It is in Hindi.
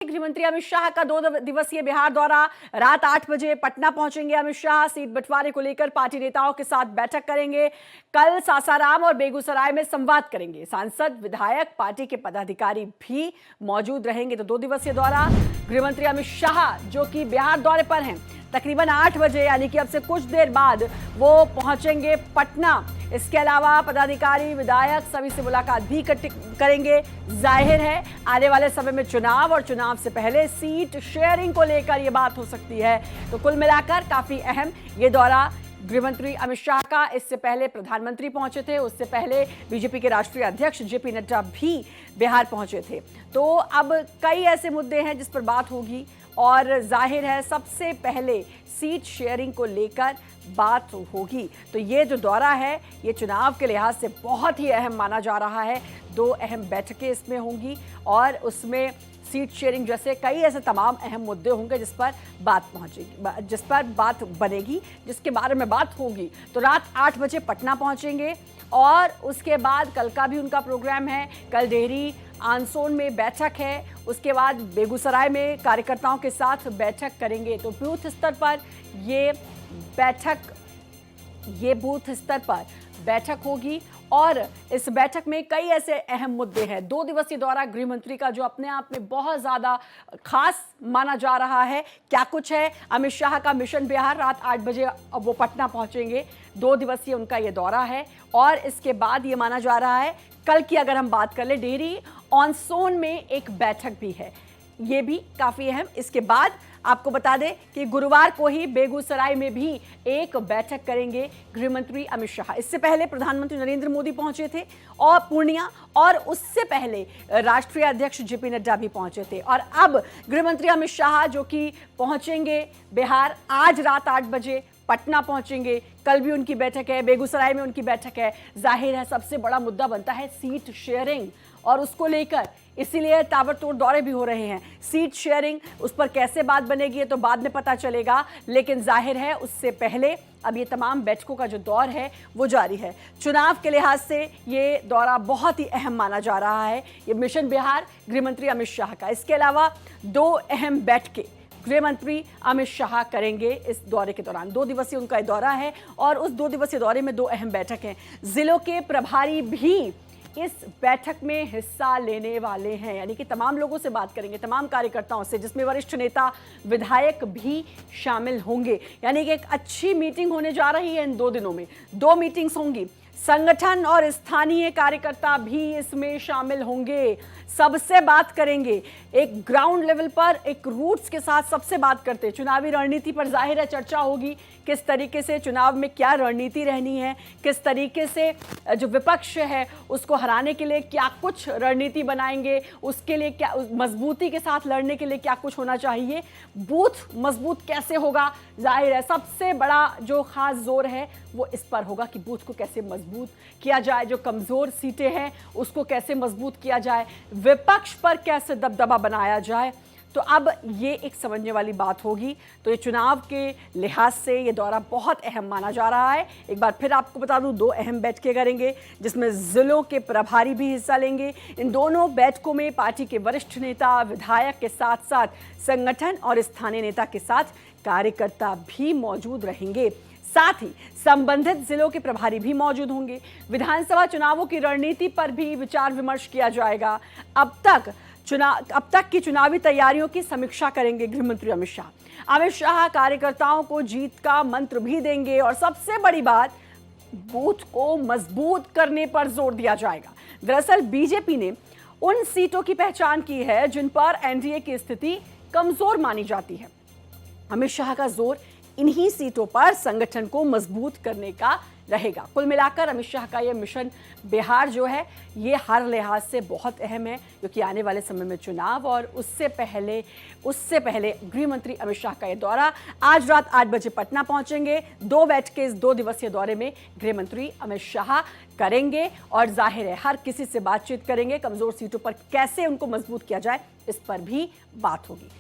गृह मंत्री अमित शाह का 2 दिवसीय बिहार दौरा। रात 8 बजे पटना पहुंचेंगे अमित शाह। सीट बंटवारे को लेकर पार्टी नेताओं के साथ बैठक करेंगे। कल सासाराम और बेगूसराय में संवाद करेंगे। सांसद, विधायक, पार्टी के पदाधिकारी भी मौजूद रहेंगे। तो 2 दिवसीय दौरा। गृह मंत्री अमित शाह जो कि बिहार दौरे पर हैं, तकरीबन 8 बजे यानी कि अब से कुछ देर बाद वो पहुंचेंगे पटना। इसके अलावा पदाधिकारी, विधायक सभी से मुलाकात भी करेंगे। जाहिर है आने वाले समय में चुनाव और चुनाव से पहले सीट शेयरिंग को लेकर ये बात हो सकती है। तो कुल मिलाकर काफी अहम ये दौरा गृह मंत्री अमित शाह का। इससे पहले प्रधानमंत्री पहुंचे थे, उससे पहले बीजेपी के राष्ट्रीय अध्यक्ष जेपी नड्डा भी बिहार पहुंचे थे। तो अब कई ऐसे मुद्दे हैं जिस पर बात होगी और जाहिर है सबसे पहले सीट शेयरिंग को लेकर बात होगी। तो ये जो दौरा है ये चुनाव के लिहाज से बहुत ही अहम माना जा रहा है। 2 अहम बैठकें इसमें होंगी और उसमें सीट शेयरिंग जैसे कई ऐसे तमाम अहम मुद्दे होंगे जिस पर बात बनेगी, जिसके बारे में बात होगी। तो रात 8 बजे पटना पहुंचेंगे और उसके बाद कल का भी उनका प्रोग्राम है। कल डेहरी आनसोन में बैठक है, उसके बाद बेगूसराय में कार्यकर्ताओं के साथ बैठक करेंगे। तो बूथ स्तर पर ये बूथ स्तर पर बैठक होगी और इस बैठक में कई ऐसे अहम मुद्दे हैं। 2 दिवसीय दौरा गृह मंत्री का जो अपने आप में बहुत ज्यादा खास माना जा रहा है। क्या कुछ है? अमित शाह का मिशन बिहार, रात 8 बजे अब वो पटना पहुंचेंगे। 2 दिवसीय उनका ये दौरा है और इसके बाद ये माना जा रहा है कल की अगर हम बात कर ले, डेहरी ऑन सोन में एक बैठक भी है, ये भी काफी अहम। इसके बाद आपको बता दें कि गुरुवार को ही बेगूसराय में भी एक बैठक करेंगे गृह मंत्री अमित शाह। इससे पहले प्रधानमंत्री नरेंद्र मोदी पहुंचे थे और पूर्णिया, और उससे पहले राष्ट्रीय अध्यक्ष जेपी नड्डा भी पहुंचे थे। और अब गृह मंत्री अमित शाह जो कि पहुंचेंगे बिहार, आज रात 8 बजे पटना पहुंचेंगे। कल भी उनकी बैठक है, बेगूसराय में उनकी बैठक है। जाहिर है सबसे बड़ा मुद्दा बनता है सीट शेयरिंग और उसको लेकर इसीलिए ताबड़तोड़ दौरे भी हो रहे हैं। सीट शेयरिंग, उस पर कैसे बात बनेगी ये तो बाद में पता चलेगा, लेकिन जाहिर है उससे पहले अब ये तमाम बैठकों का जो दौर है वो जारी है। चुनाव के लिहाज से ये दौरा बहुत ही अहम माना जा रहा है, ये मिशन बिहार गृह मंत्री अमित शाह का। इसके अलावा 2 अहम बैठकें गृह मंत्री अमित शाह करेंगे इस दौरे के दौरान। 2 दिवसीय उनका दौरा है और उस 2 दिवसीय दौरे में 2 अहम बैठक हैं। जिलों के प्रभारी भी इस बैठक में हिस्सा लेने वाले हैं, यानी कि तमाम लोगों से बात करेंगे, तमाम कार्यकर्ताओं से, जिसमें वरिष्ठ नेता, विधायक भी शामिल होंगे। यानी कि एक अच्छी मीटिंग होने जा रही है। इन 2 दिनों में 2 मीटिंग्स होंगी। संगठन और स्थानीय कार्यकर्ता भी इसमें शामिल होंगे, सबसे बात करेंगे। एक ग्राउंड लेवल पर एक रूट्स के साथ सबसे बात करते हैं। चुनावी रणनीति पर जाहिर है चर्चा होगी, किस तरीके से चुनाव में क्या रणनीति रहनी है, किस तरीके से जो विपक्ष है उसको हराने के लिए क्या कुछ रणनीति बनाएंगे, उसके लिए क्या मजबूती के साथ लड़ने के लिए क्या कुछ होना चाहिए, बूथ मजबूत कैसे होगा। जाहिर है सबसे बड़ा जो खास जोर है वो इस पर होगा कि बूथ को कैसे मजबूत किया जाए, जो कमजोर सीटें हैं उसको कैसे मजबूत किया जाए, विपक्ष पर कैसे दबदबा बनाया जाए। तो अब ये एक समझने वाली बात होगी। तो ये चुनाव के लिहाज से ये दौरा बहुत अहम माना जा रहा है। एक बार फिर आपको बता दूं 2 अहम बैठकें करेंगे जिसमें जिलों के प्रभारी भी हिस्सा लेंगे। इन दोनों बैठकों में पार्टी के वरिष्ठ नेता, विधायक के साथ साथ संगठन और स्थानीय नेता के साथ कार्यकर्ता भी मौजूद रहेंगे। साथ ही संबंधित जिलों के प्रभारी भी मौजूद होंगे। विधानसभा चुनावों की रणनीति पर भी विचार विमर्श किया जाएगा। अब तक की चुनावी तैयारियों की समीक्षा करेंगे गृह मंत्री अमित शाह। अमित शाह कार्यकर्ताओं को जीत का मंत्र भी देंगे और सबसे बड़ी बात, बूथ को मजबूत करने पर जोर दिया जाएगा। दरअसल बीजेपी ने उन सीटों की पहचान की है जिन पर एनडीए की स्थिति कमजोर मानी जाती है। अमित शाह का जोर इन्हीं सीटों पर संगठन को मजबूत करने का रहेगा। कुल मिलाकर अमित शाह का यह मिशन बिहार जो है ये हर लिहाज से बहुत अहम है, क्योंकि आने वाले समय में चुनाव और उससे पहले गृह मंत्री अमित शाह का यह दौरा। आज रात 8 बजे पटना पहुंचेंगे। 2 बैठकें इस 2 दिवसीय दौरे में गृह मंत्री अमित शाह करेंगे और जाहिर है हर किसी से बातचीत करेंगे। कमजोर सीटों पर कैसे उनको मजबूत किया जाए इस पर भी बात होगी।